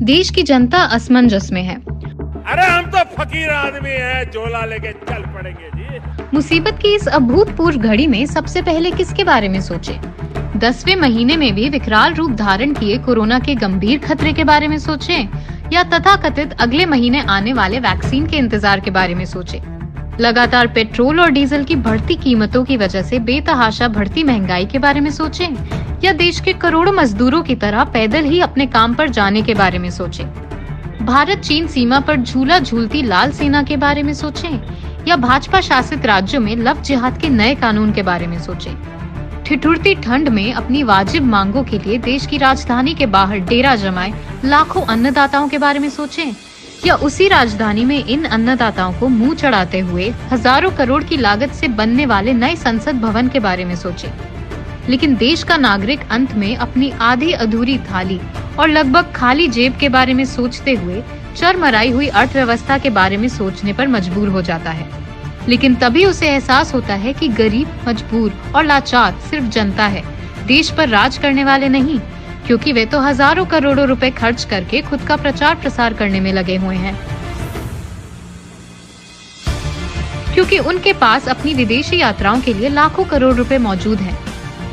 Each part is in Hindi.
देश की जनता असमंजस में है। अरे हम तो फकीर आदमी हैं, झोला लेके चल पड़ेंगे जी। मुसीबत की इस अभूतपूर्व घड़ी में सबसे पहले किसके बारे में सोचे? 10वें महीने में भी विकराल रूप धारण किए कोरोना के गंभीर खतरे के बारे में सोचे, या तथाकथित अगले महीने आने वाले वैक्सीन के इंतजार के बारे में सोचे? लगातार पेट्रोल और डीजल की बढ़ती कीमतों की वजह से बेतहाशा बढ़ती महंगाई के बारे में सोचे, या देश के करोड़ों मजदूरों की तरह पैदल ही अपने काम पर जाने के बारे में सोचे? भारत चीन सीमा पर झूला झूलती लाल सेना के बारे में सोचे, या भाजपा शासित राज्यों में लव जिहाद के नए कानून के बारे में सोचे? ठिठुरती ठंड में अपनी वाजिब मांगों के लिए देश की राजधानी के बाहर डेरा जमाए लाखों अन्नदाताओं के बारे में सोचे, या उसी राजधानी में इन अन्नदाताओं को मुंह चढ़ाते हुए हजारों करोड़ की लागत से बनने वाले नए संसद भवन के बारे में सोचे? लेकिन देश का नागरिक अंत में अपनी आधी अधूरी थाली और लगभग खाली जेब के बारे में सोचते हुए चरमराई हुई अर्थव्यवस्था के बारे में सोचने पर मजबूर हो जाता है। लेकिन तभी उसे एहसास होता है कि गरीब, मजबूर और लाचार सिर्फ जनता है, देश पर राज करने वाले नहीं, क्योंकि वे तो हजारों करोड़ों रुपए खर्च करके खुद का प्रचार प्रसार करने में लगे हुए हैं। क्योंकि उनके पास अपनी विदेशी यात्राओं के लिए लाखों करोड़ रुपए मौजूद हैं।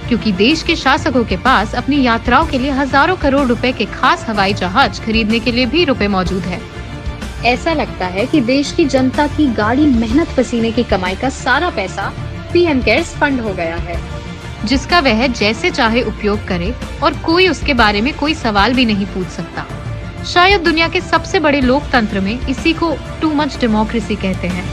क्योंकि देश के शासकों के पास अपनी यात्राओं के लिए हजारों करोड़ रुपए के खास हवाई जहाज खरीदने के लिए भी रुपए मौजूद है। ऐसा लगता है कि देश की जनता की गाढ़ी मेहनत पसीने की कमाई का सारा पैसा पीएम केयर्स फंड हो गया है, जिसका वह जैसे चाहे उपयोग करे और कोई उसके बारे में कोई सवाल भी नहीं पूछ सकता। शायद दुनिया के सबसे बड़े लोकतंत्र में इसी को टू मच डेमोक्रेसी कहते हैं।